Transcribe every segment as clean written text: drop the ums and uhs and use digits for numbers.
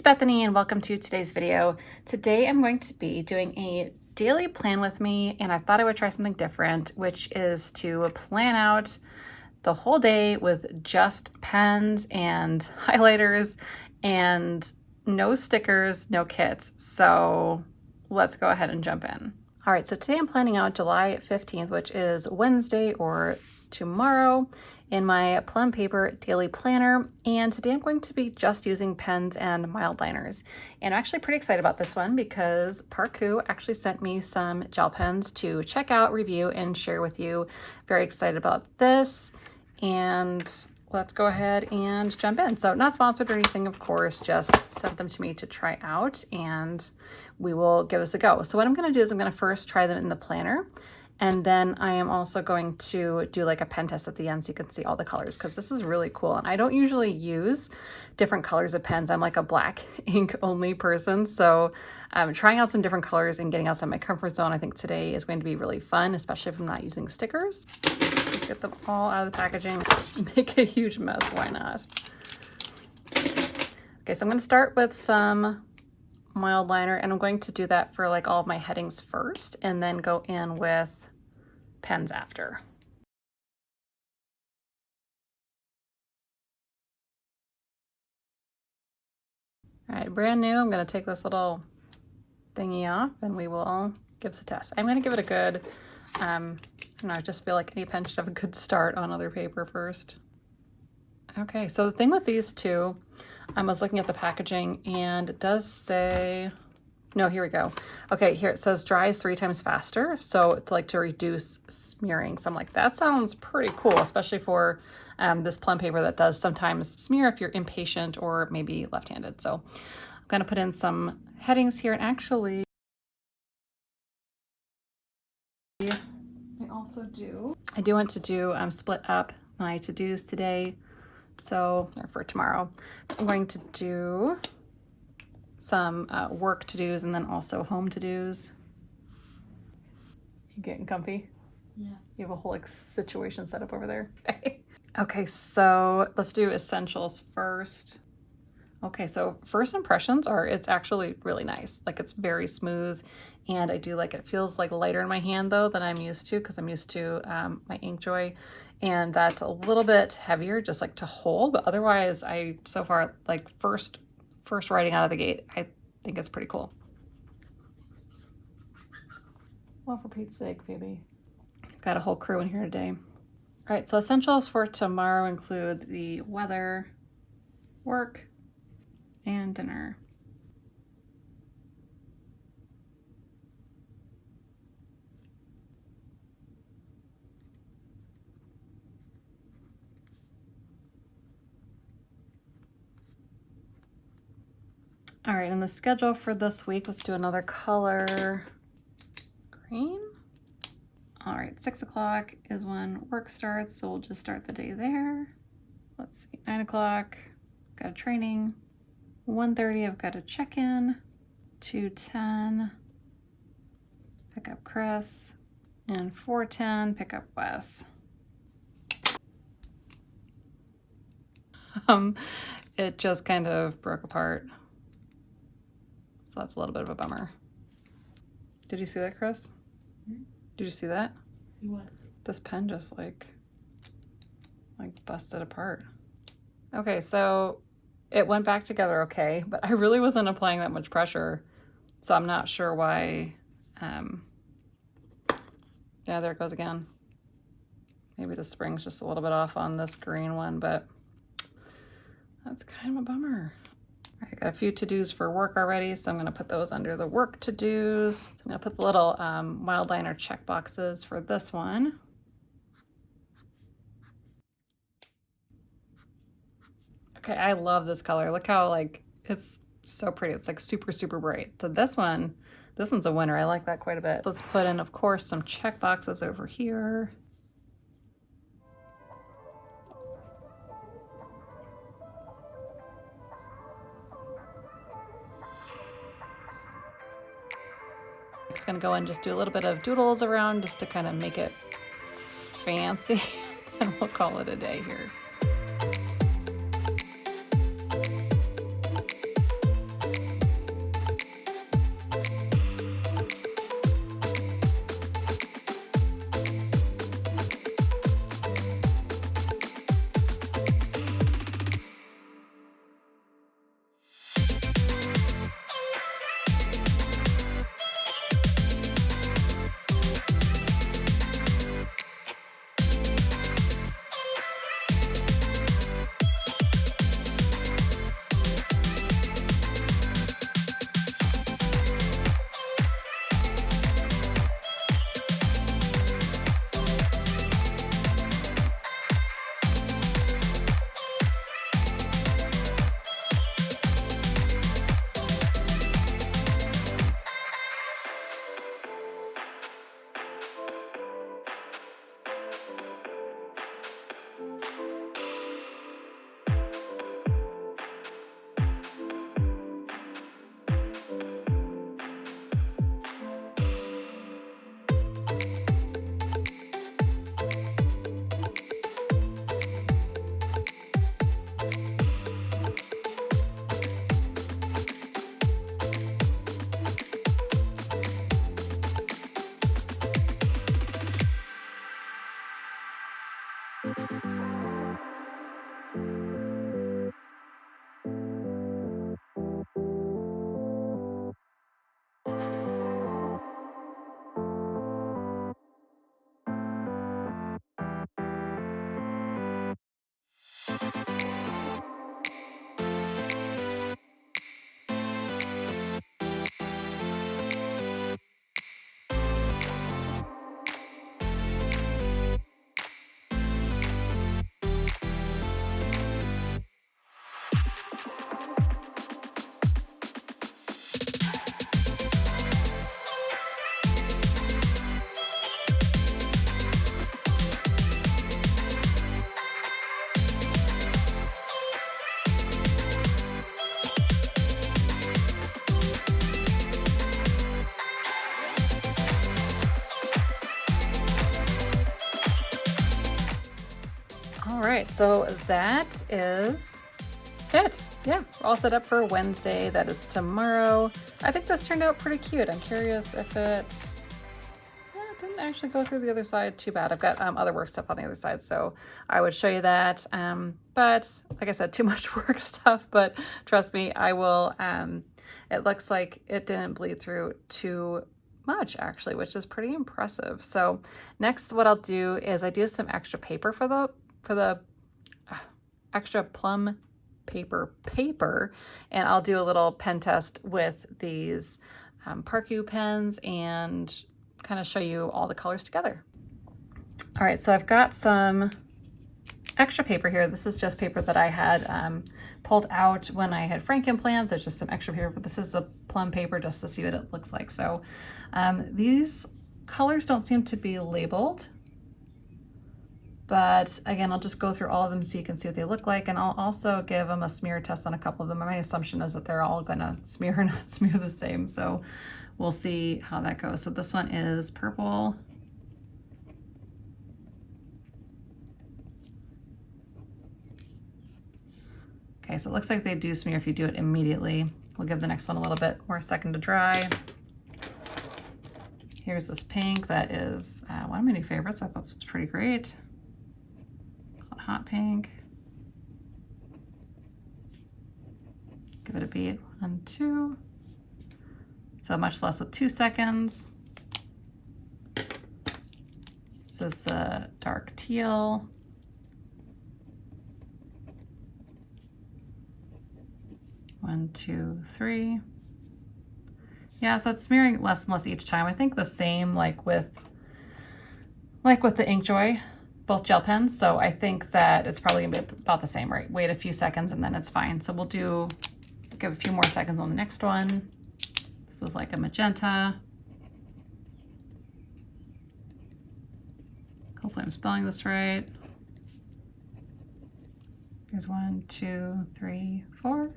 Bethany and welcome to today's video. Today I'm going to be doing a daily plan with me, and I thought I would try something different, which is to plan out the whole day with just pens and highlighters and no stickers, no kits. So let's go ahead and jump in. All right, so today I'm planning out July 15th, which is Wednesday or tomorrow, in my Plum paper daily planner. And today I'm going to be just using pens and mild liners. And I'm actually pretty excited about this one because Parku actually sent me some gel pens to check out, review, and share with you. Very excited about this. And let's go ahead and jump in. So not sponsored or anything, of course, just sent them to me to try out and we will give this a go. So what I'm gonna do is I'm gonna first try them in the planner, and then I am also going to do like a pen test at the end so you can see all the colors, because this is really cool. And I don't usually use different colors of pens. I'm like a black ink only person. So trying out some different colors and getting outside my comfort zone, I think today is going to be really fun, especially if I'm not using stickers. Just get them all out of the packaging, make a huge mess, why not? Okay, so I'm gonna start with some mild liner, and I'm going to do that for like all of my headings first and then go in with pens after. All right, brand new. I'm going to take this little thingy off and we will give this a test. I'm going to give it a good, I don't know, I just feel like any pen should have a good start on other paper first. Okay, so the thing with these two, I was looking at the packaging and it does say, no, here we go. Okay, here it says dries 3 times faster. So it's like to reduce smearing. So I'm like, that sounds pretty cool, especially for this Plum paper that does sometimes smear if you're impatient or maybe left-handed. So I'm gonna put in some headings here, and actually I do want to do split up my to-dos today. So, or for tomorrow, I'm going to do some work to-dos and then also home to-dos. You getting comfy? Yeah. You have a whole like situation set up over there. Okay, so let's do essentials first. Okay, so first impressions are, it's actually really nice. Like it's very smooth, and I do like it. Feels like lighter in my hand though than I'm used to, because I'm used to my InkJoy, and that's a little bit heavier just like to hold. But otherwise, I so far like first writing out of the gate, I think it's pretty cool. Well, for Pete's sake, Phoebe. I've got a whole crew in here today. All right, so essentials for tomorrow include the weather, work, and dinner. All right, and the schedule for this week, let's do another color, green. All right, 6 o'clock is when work starts, so we'll just start the day there. Let's see, 9 o'clock, got a training. 1:30, I've got a check-in. 2:10, pick up Chris. And 4:10, pick up Wes. It just kind of broke apart. So that's a little bit of a bummer. Did you see that, Chris? Hmm? Did you see that? See what? This pen just like busted apart. Okay, so it went back together okay, but I really wasn't applying that much pressure, so I'm not sure why. Yeah, there it goes again. Maybe the spring's just a little bit off on this green one, but that's kind of a bummer. I got a few to-dos for work already, so I'm going to put those under the work to-dos. So I'm going to put the little mild liner check boxes for this one. Okay, I love this color. Look how like it's so pretty. It's like super, super bright. So this one's a winner. I like that quite a bit. Let's put in, of course, some check boxes over here. It's gonna go and just do a little bit of doodles around just to kind of make it fancy, and we'll call it a day here. All right, so that is it. Yeah, all set up for Wednesday. That is tomorrow. I think this turned out pretty cute. I'm curious if it didn't actually go through the other side too bad. I've got other work stuff on the other side, so I would show you that. But like I said, too much work stuff, but trust me, I will. It looks like it didn't bleed through too much actually, which is pretty impressive. So next what I'll do is I do some extra paper for the extra plum paper, and I'll do a little pen test with these Parku pens and kind of show you all the colors together. All right, so I've got some extra paper here. This is just paper that I had pulled out when I had Franken plans. There's just some extra paper, but this is the plum paper just to see what it looks like. So these colors don't seem to be labeled, but again, I'll just go through all of them so you can see what they look like, and I'll also give them a smear test on a couple of them. My assumption is that they're all gonna smear or not smear the same, so we'll see how that goes. So this one is purple. Okay, so it looks like they do smear if you do it immediately. We'll give the next one a little bit more second to dry. Here's this pink that is one of my new favorites. I thought this was pretty great. Hot pink. Give it a beat, 1, 2. So much less with 2 seconds. This is the dark teal. One, 2, 3. Yeah, so it's smearing less and less each time. I think the same like with the InkJoy, both gel pens. So I think that it's probably gonna be about the same, right? Wait a few seconds and then it's fine. So we'll give a few more seconds on the next one. This is like a magenta. Hopefully I'm spelling this right. Here's 1, 2, 3, 4.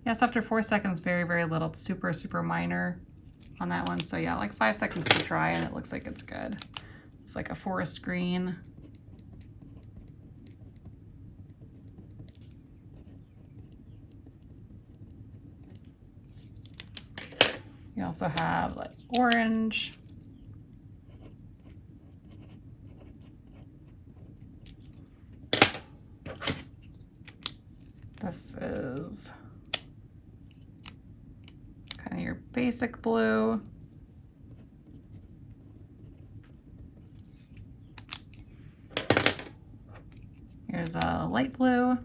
Yes, after 4 seconds, very, very little. It's super, super minor on that one. So yeah, like 5 seconds to dry and it looks like it's good. It's like a forest green. You also have like orange. This is kind of your basic blue. Here's a light blue.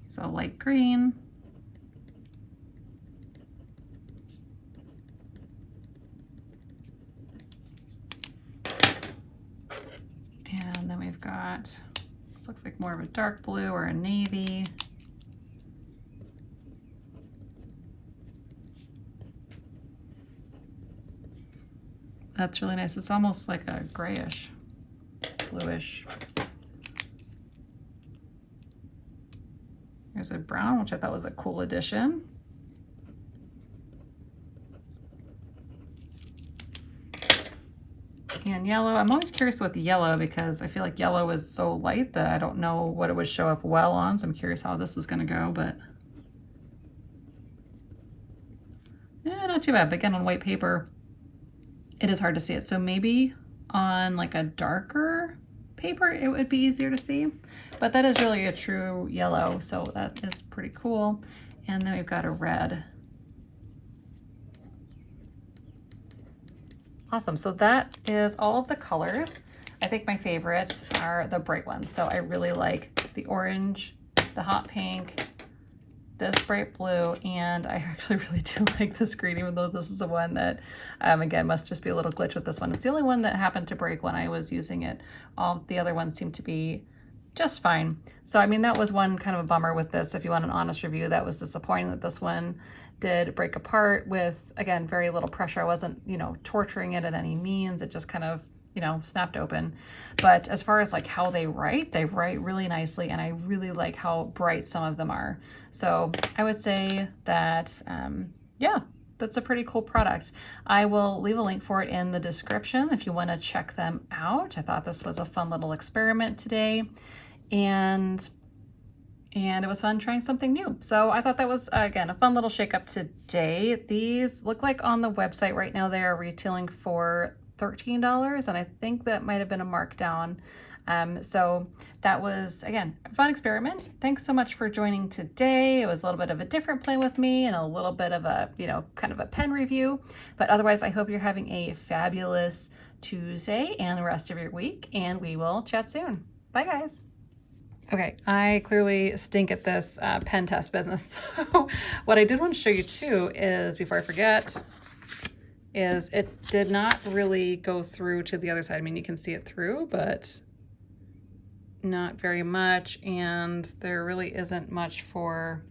So light green. And then we've got, this looks like more of a dark blue or a navy. That's really nice. It's almost like a grayish, bluish. There's a brown, which I thought was a cool addition. And yellow. I'm always curious with the yellow because I feel like yellow is so light that I don't know what it would show up well on. So I'm curious how this is going to go, but yeah, not too bad. But again, on white paper, it is hard to see it. So maybe on like a darker paper, it would be easier to see, but that is really a true yellow. So that is pretty cool. And then we've got a red. Awesome, so that is all of the colors. I think my favorites are the bright ones. So I really like the orange, the hot pink, this bright blue, and I actually really do like this green, even though this is the one that, again, must just be a little glitch with this one. It's the only one that happened to break when I was using it. All the other ones seem to be just fine. So, I mean, that was one kind of a bummer with this. If you want an honest review, that was disappointing that this one did break apart with, again, very little pressure. I wasn't, you know, torturing it at any means. It just kind of, you know, snapped open. But as far as like how they write really nicely, and I really like how bright some of them are. So I would say that yeah, that's a pretty cool product. I will leave a link for it in the description if you want to check them out. I thought this was a fun little experiment today, and it was fun trying something new. So I thought that was, again, a fun little shake up today. These look like on the website right now they are retailing for $13, and I think that might have been a markdown. So that was, again, a fun experiment. Thanks so much for joining today. It was a little bit of a different plan with me and a little bit of a, kind of a pen review. But otherwise, I hope you're having a fabulous Tuesday and the rest of your week, and we will chat soon. Bye, guys. Okay, I clearly stink at this pen test business. So what I did want to show you too is, before I forget, is it did not really go through to the other side. I mean, you can see it through, but not very much. And there really isn't much for,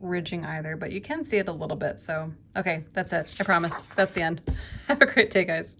ridging either, but you can see it a little bit. So, okay, that's it. I promise. That's the end. Have a great day, guys.